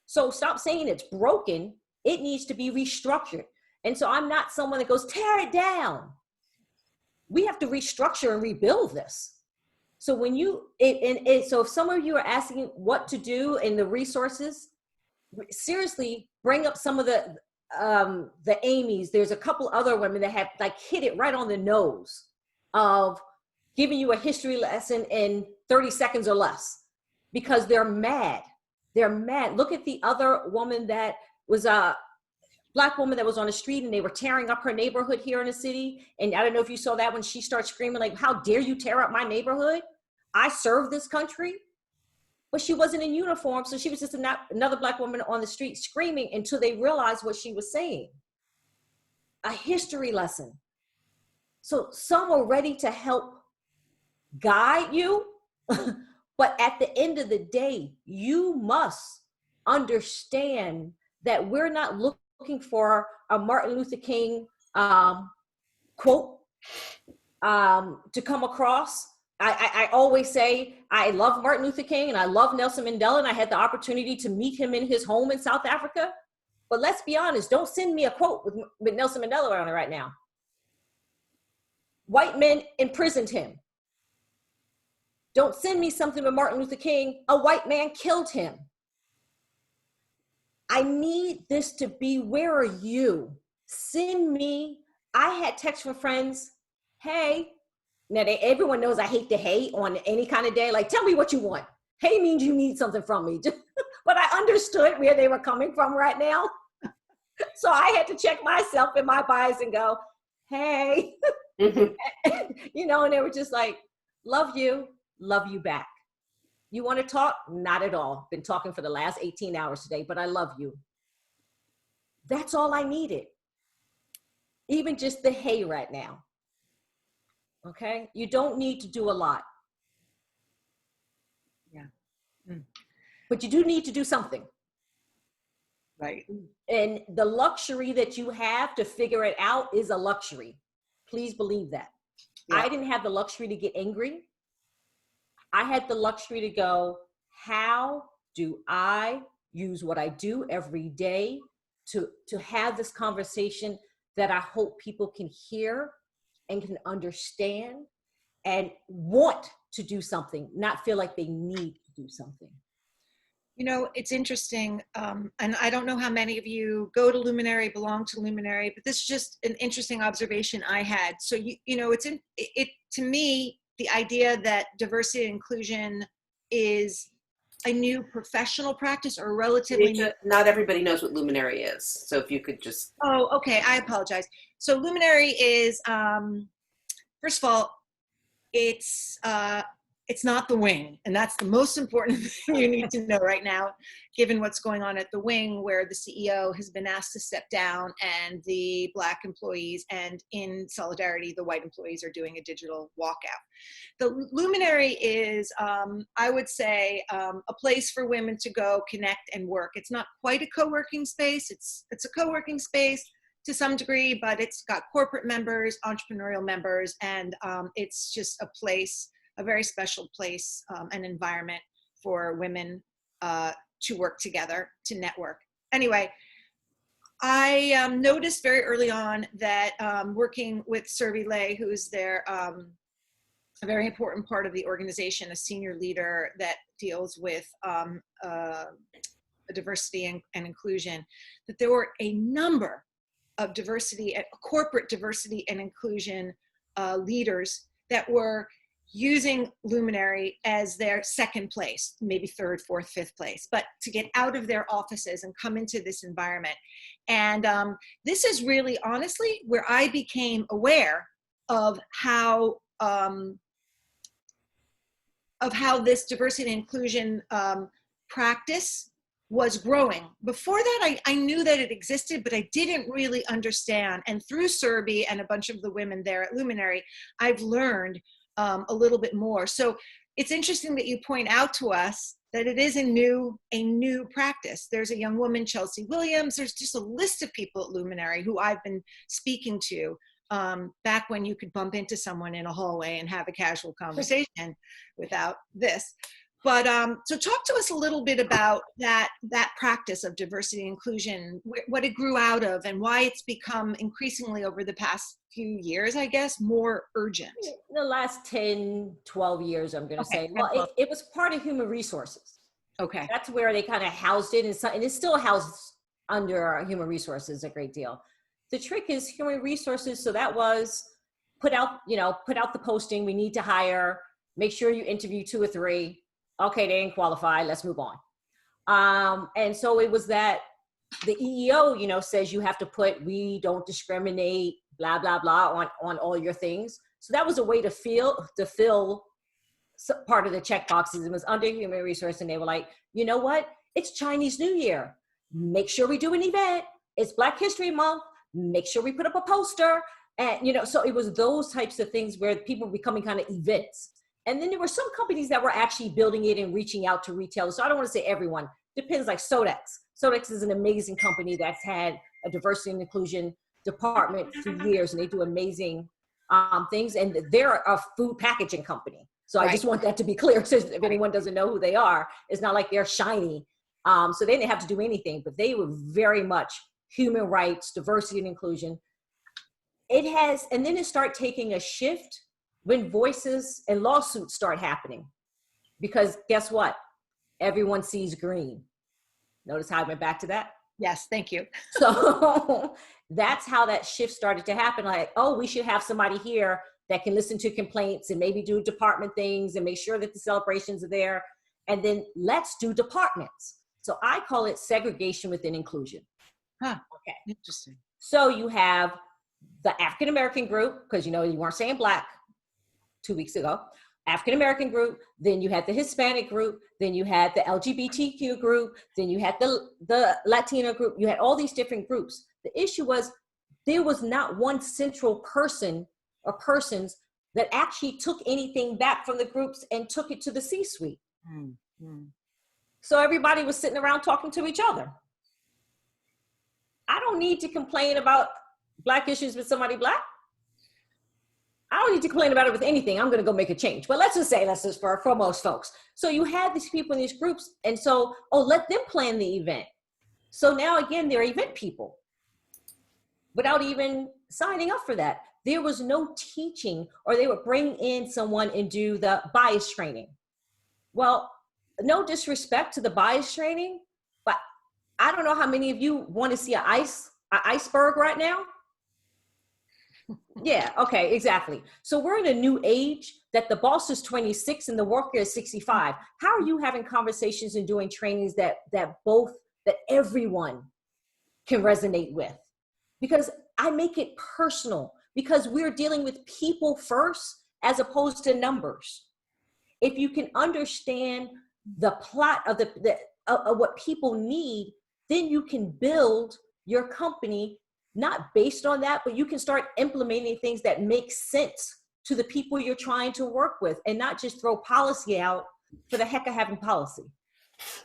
S2: So stop saying it's broken. It needs to be restructured. And so I'm not someone that goes, tear it down. We have to restructure and rebuild this. So when so if some of you are asking what to do in the resources, seriously bring up some of the Amy's. There's a couple other women that have like hit it right on the nose of giving you a history lesson in 30 seconds or less because they're mad. They're mad. Look at the other woman that was a Black woman that was on the street and they were tearing up her neighborhood here in the city. And I don't know if you saw that when she started screaming like, how dare you tear up my neighborhood? I serve this country. But she wasn't in uniform. So she was just another Black woman on the street screaming until they realized what she was saying. A history lesson. So some are ready to help guide you. But at the end of the day, you must understand that we're not looking for a Martin Luther King quote to come across. I always say, I love Martin Luther King and I love Nelson Mandela, and I had the opportunity to meet him in his home in South Africa. But let's be honest, don't send me a quote with Nelson Mandela on it right now. White men imprisoned him. Don't send me something with Martin Luther King. A white man killed him. I need this to be, where are you? Send me. I had texts from friends. Hey, now everyone knows I hate to hate on any kind of day. Like, tell me what you want. Hey means you need something from me. But I understood where they were coming from right now. So I had to check myself in my bias and go, hey, you know, and they were just like, love you back. You want to talk? Not at all. Been talking for the last 18 hours today, but I love you. That's all I needed. Even just the hey right now. Okay? You don't need to do a lot.
S1: Yeah.
S2: But you do need to do something.
S1: Right.
S2: And the luxury that you have to figure it out is a luxury. Please believe that. Yeah. I didn't have the luxury to get angry. I had the luxury to go, how do I use what I do every day to have this conversation that I hope people can hear and can understand and want to do something, not feel like they need to do something.
S1: You know, it's interesting, and I don't know how many of you go to Luminary, belong to Luminary, but this is just an interesting observation I had. So, you know, it to me, the idea that diversity and inclusion is a new professional practice or relatively new.
S3: Not everybody knows what luminary is, so if you could just.
S1: Oh, okay, I apologize. So Luminary is, first of all, it's not the wing, and that's the most important thing you need to know right now, given what's going on at the wing, where the CEO has been asked to step down and the Black employees, and in solidarity, the white employees are doing a digital walkout. The Luminary is, I would say, a place for women to go connect and work. It's not quite a co-working space. It's a co-working space to some degree, but it's got corporate members, entrepreneurial members, and it's just a place, a very special place, an environment for women to work together, to network. Anyway, I noticed very early on that working with Survey Lay, who's their a very important part of the organization, a senior leader that deals with diversity and inclusion, that there were a number of diversity, corporate diversity and inclusion leaders that were using Luminary as their second place, maybe third, fourth, fifth place, but to get out of their offices and come into this environment. And this is really, honestly, where I became aware of how this diversity and inclusion practice was growing. Before that, I knew that it existed, but I didn't really understand. And through Serbi and a bunch of the women there at Luminary, I've learned a little bit more. So it's interesting that you point out to us that it is a new practice. There's a young woman, Chelsea Williams. There's just a list of people at Luminary who I've been speaking to back when you could bump into someone in a hallway and have a casual conversation without this. But so talk to us a little bit about that practice of diversity and inclusion, what it grew out of, and why it's become increasingly over the past few years, I guess, more urgent.
S2: The last 10, 12 years, I'm going to say. Well, it was part of human resources.
S1: Okay.
S2: That's where they kind of housed it, and it's still housed under human resources a great deal. The trick is human resources. So that was put out the posting. We need to hire. Make sure you interview 2 or 3. Okay, they didn't qualify. Let's move on. And so it was that the EEO, says you have to put, we don't discriminate, blah, blah, blah on all your things. So that was a way to fill part of the check boxes. It was under human resource, and they were like, you know what? It's Chinese New Year. Make sure we do an event. It's Black History Month. Make sure we put up a poster. And, so it was those types of things where people were becoming kind of events. And then there were some companies that were actually building it and reaching out to retailers. So I don't want to say everyone. Depends, like Sodex. Sodex is an amazing company that's had a diversity and inclusion department for years, and they do amazing things. And they're a food packaging company. So I just want that to be clear. So if anyone doesn't know who they are, it's not like they're shiny. So they didn't have to do anything, but they were very much human rights, diversity and inclusion. And then it started taking a shift when voices and lawsuits start happening, because guess what? Everyone sees green. Notice how I went back to that?
S1: Yes, thank you.
S2: So that's how that shift started to happen. Like, oh, we should have somebody here that can listen to complaints and maybe do department things and make sure that the celebrations are there. And then let's do departments. So I call it segregation within inclusion.
S1: Huh.
S2: Okay.
S1: Interesting.
S2: So you have the African-American group, because you weren't saying Black 2 weeks ago, African-American group, then you had the Hispanic group, then you had the LGBTQ group, then you had the Latino group, you had all these different groups. The issue was there was not one central person or persons that actually took anything back from the groups and took it to the C-suite.
S1: Mm-hmm.
S2: So everybody was sitting around talking to each other. I don't need to complain about Black issues with somebody Black. I don't need to complain about it with anything. I'm going to go make a change. But let's just for most folks. So you have these people in these groups. And so, let them plan the event. So now again, they're event people without even signing up for that. There was no teaching, or they would bring in someone and do the bias training. Well, no disrespect to the bias training, but I don't know how many of you want to see an iceberg right now. Yeah, okay, exactly. So we're in a new age that the boss is 26 and the worker is 65. How are you having conversations and doing trainings that everyone can resonate with? Because I make it personal, because we're dealing with people first as opposed to numbers. If you can understand the plot of of what people need, then you can build your company not based on that, but you can start implementing things that make sense to the people you're trying to work with, and not just throw policy out for the heck of having policy.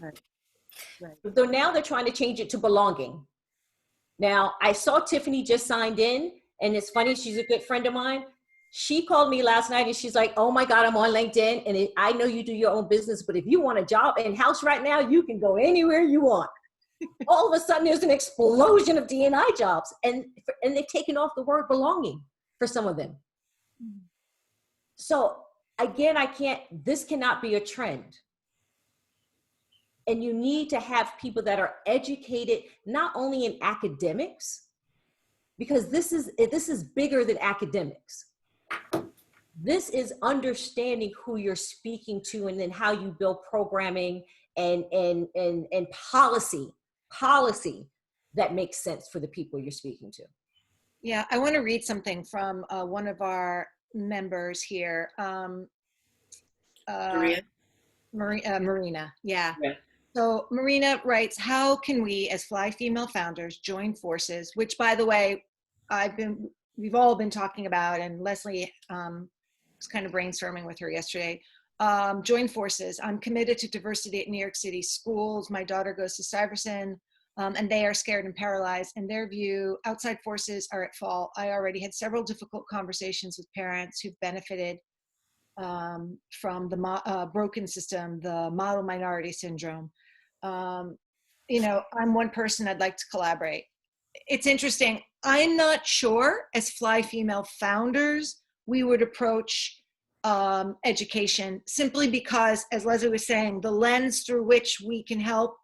S1: Right. Right.
S2: So now they're trying to change it to belonging. Now, I saw Tiffany just signed in, and it's funny, she's a good friend of mine. She called me last night and she's like, oh my God, I'm on LinkedIn, and I know you do your own business, but if you want a job in-house right now, you can go anywhere you want. All of a sudden, there's an explosion of D&I jobs, and they've taken off the word belonging for some of them. So again, this cannot be a trend. And you need to have people that are educated, not only in academics, because this is bigger than academics. This is understanding who you're speaking to, and then how you build programming and policy that makes sense for the people you're speaking to.
S1: Yeah, I want to read something from one of our members here. Marina, yeah. So Marina writes, how can we as Fly Female founders join forces, which by the way, we've all been talking about, and Leslie was kind of brainstorming with her yesterday. Join forces. I'm committed to diversity at New York City schools. My daughter goes to Stuyvesant, and they are scared and paralyzed. In their view, outside forces are at fault. I already had several difficult conversations with parents who've benefited from the broken system, the model minority syndrome. I'm one person, I'd like to collaborate. It's interesting. I'm not sure as Fly Female founders, we would approach education, simply because, as Leslie was saying, the lens through which we can help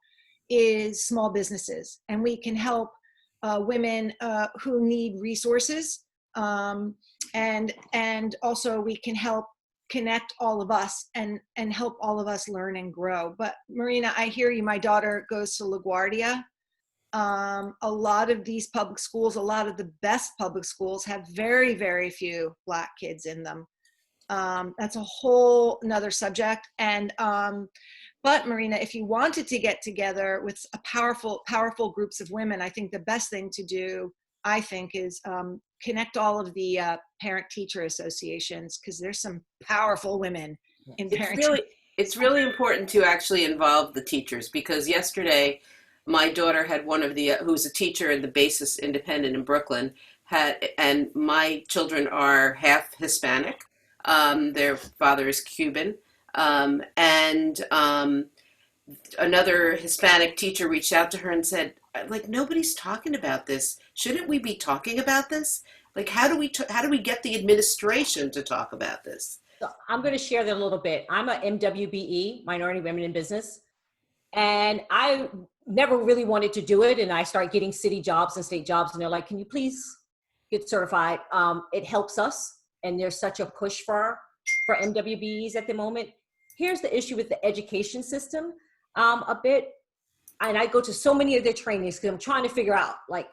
S1: is small businesses, and we can help women who need resources, and also we can help connect all of us and help all of us learn and grow. But Marina, I hear you. My daughter goes to LaGuardia. A lot of these public schools, a lot of the best public schools, have very, very few Black kids in them. That's a whole another subject. And but Marina, if you wanted to get together with a powerful groups of women, I think the best thing to do, is connect all of the parent-teacher associations, because there's some powerful women in parent.
S3: It's really important to actually involve the teachers, because yesterday my daughter had one of the who's a teacher in the Basis Independent in Brooklyn, and my children are half Hispanic. Their father is Cuban, and another Hispanic teacher reached out to her and said, like, nobody's talking about this. Shouldn't we be talking about this? Like, how do we get the administration to talk about this?
S2: So I'm going to share that a little bit. I'm a MWBE, Minority Women in Business, and I never really wanted to do it. And I started getting city jobs and state jobs, and they're like, can you please get certified? It helps us. And there's such a push for MWBEs at the moment. Here's the issue with the education system a bit. And I go to so many of their trainings because I'm trying to figure out, like,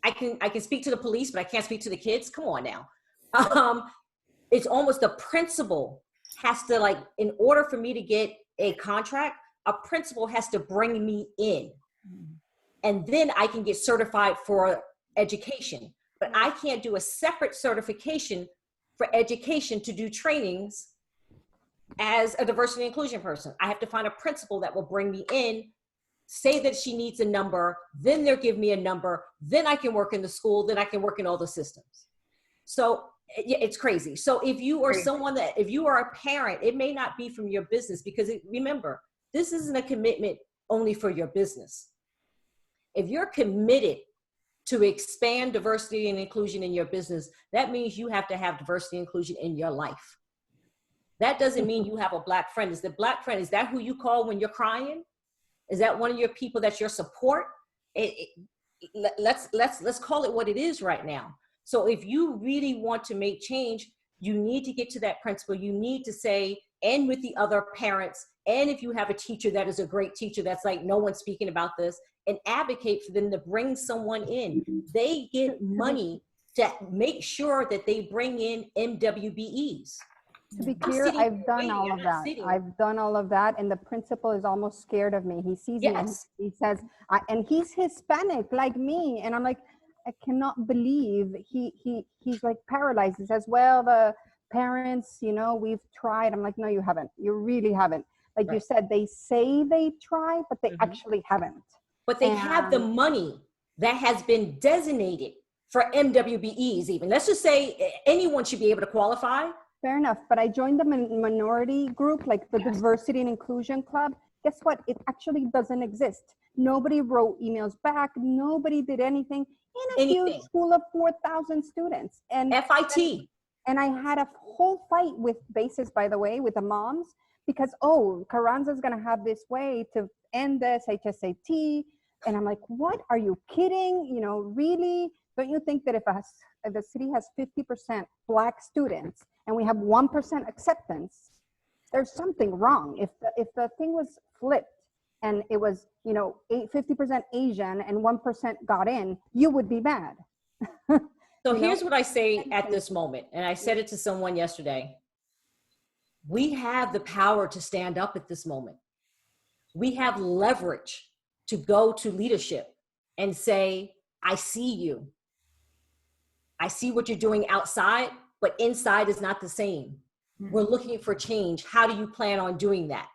S2: I can speak to the police, but I can't speak to the kids. Come on now. It's almost the principal has to, like, in order for me to get a contract, a principal has to bring me in. And then I can get certified for education. But I can't do a separate certification for education to do trainings as a diversity and inclusion person. I have to find a principal that will bring me in, say that she needs a number, then they'll give me a number, then I can work in the school, then I can work in all the systems. So Yeah, it's crazy. So if you are
S1: Crazy.
S2: someone that, if you are a parent, it may not be from your business, because remember, this isn't a commitment only for your business. If you're committed to expand diversity and inclusion in your business, that means you have to have diversity and inclusion in your life. That doesn't mean you have a Black friend. Is the Black friend, is that who you call when you're crying? Is that one of your people that's your support? Let's call it what it is right now. So if you really want to make change, you need to get to that principal. You need to say, and with the other parents, and if you have a teacher that is a great teacher that's like, no one's speaking about this, and advocate for them to bring someone in. They get money to make sure that they bring in MWBEs.
S5: To be clear, I've done all of that. I've done all of that, and the principal is almost scared of me. He sees me and he says, and he's Hispanic like me, and I'm like, I cannot believe he's like paralyzed. He says, well, the parents, you know, we've tried. I'm like, no, you haven't. You really haven't. Like you said, they say they try, but they actually haven't.
S2: But they have the money that has been designated for MWBEs even. Let's just say anyone should be able to qualify.
S5: Fair enough, but I joined the minority group, like the Diversity and Inclusion Club. Guess what? It actually doesn't exist. Nobody wrote emails back. Nobody did anything in a huge school of 4,000 students. And
S2: FIT.
S5: And I had a whole fight with basis, by the way, with the moms, because, oh, Carranza's going to have this way to end this HSAT. And I'm like, what? Are you kidding? You know, really? Don't you think that if the city has 50% Black students and we have 1% acceptance, there's something wrong? If the thing was flipped and it was, you know, 50% Asian and 1% got in, you would be mad.
S2: So here's what I say at this moment, and I said it to someone yesterday. We have the power to stand up at this moment. We have leverage to go to leadership and say, I see you. I see what you're doing outside, but inside is not the same. We're looking for change. How do you plan on doing that?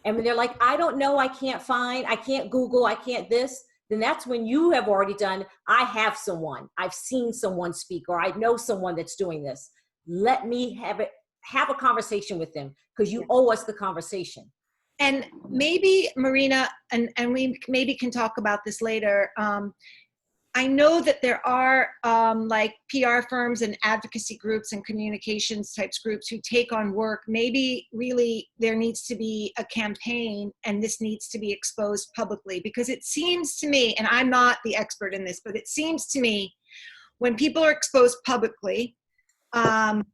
S2: And when they're like, I don't know, I can't find, I can't Google, I can't this, then that's when you have already done, I have someone, I've seen someone speak, or I know someone that's doing this. Let me have a conversation with them, because you owe us the conversation.
S1: And maybe, Marina, and we maybe can talk about this later. I know that there are like PR firms and advocacy groups and communications types groups who take on work. Maybe really there needs to be a campaign, and this needs to be exposed publicly, because it seems to me, and I'm not the expert in this, but it seems to me when people are exposed publicly and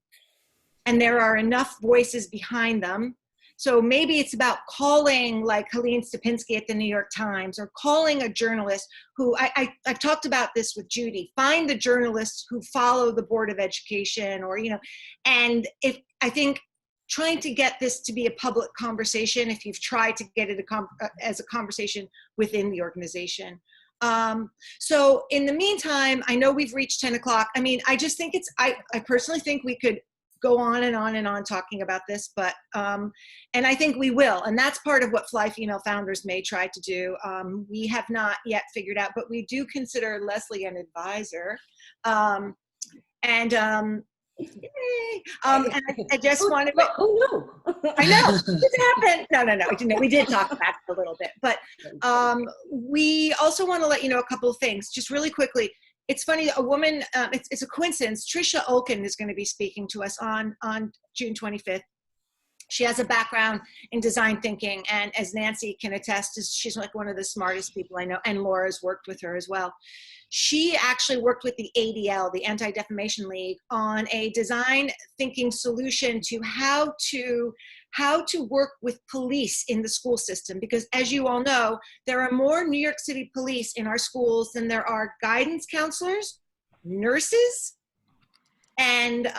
S1: there are enough voices behind them. So maybe it's about calling like Helene Stupinski at the New York Times, or calling a journalist who, I've talked about this with Judy, find the journalists who follow the Board of Education, or, you know, and if I think trying to get this to be a public conversation, if you've tried to get it as a conversation within the organization. So in the meantime, I know we've reached 10 o'clock. I mean, I just think I personally think we could go on and on and on talking about this, but, and I think we will. And that's part of what Fly Female Founders may try to do. We have not yet figured out, but we do consider Leslie an advisor. And I just wanted to,
S2: Who knew?
S1: I know, it happened. No, we did talk about it a little bit, but we also want to let you know a couple of things, just really quickly. It's funny, a woman, it's a coincidence, Tricia Olkin is going to be speaking to us on June 25th. She has a background in design thinking, and as Nancy can attest, she's like one of the smartest people I know, and Laura's worked with her as well. She actually worked with the ADL, the Anti-Defamation League, on a design thinking solution to how to work with police in the school system. Because as you all know, there are more New York City police in our schools than there are guidance counselors, nurses, and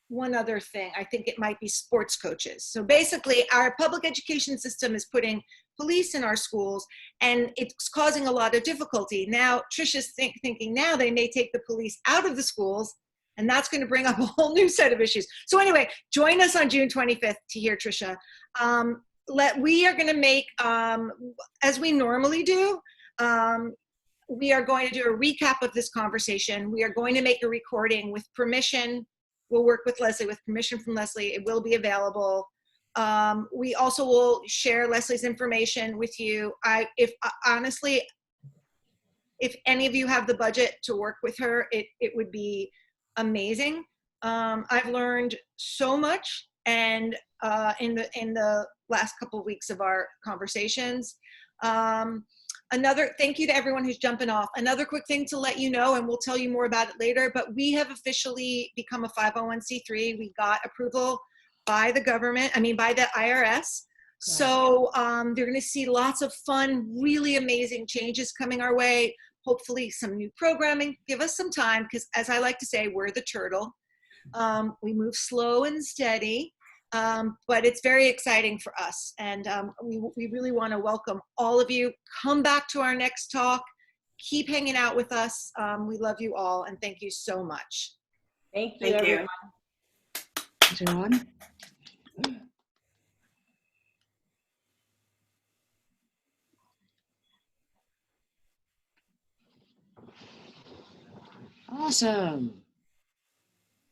S1: one other thing, I think it might be sports coaches. So basically our public education system is putting police in our schools, and it's causing a lot of difficulty. Now, Tricia's thinking now they may take the police out of the schools, and that's going to bring up a whole new set of issues. So anyway, join us on June 25th to hear Tricia. We are going to make, as we normally do, we are going to do a recap of this conversation. We are going to make a recording with permission. We'll work with Leslie, with permission from Leslie. It will be available. We also will share Leslie's information with you. Honestly, if any of you have the budget to work with her, it would be amazing. I've learned so much, and in the last couple of weeks of our conversations. Thank you to everyone who's jumping off. Another quick thing to let you know, and we'll tell you more about it later, but we have officially become a 501c3. We got approval by the government, by the IRS. So you're going to see lots of fun, really amazing changes coming our way. Hopefully some new programming. Give us some time, because as I like to say, we're the turtle. We move slow and steady, but it's very exciting for us. And we really want to welcome all of you. Come back to our next talk. Keep hanging out with us. We love you all, and thank you so much.
S2: Thank you, everyone.
S6: John? Awesome.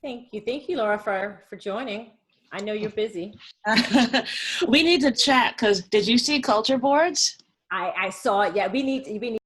S2: Thank you, Laura, for joining. I know you're busy.
S6: We need to chat, because did you see culture boards?
S2: I saw it. Yeah, we need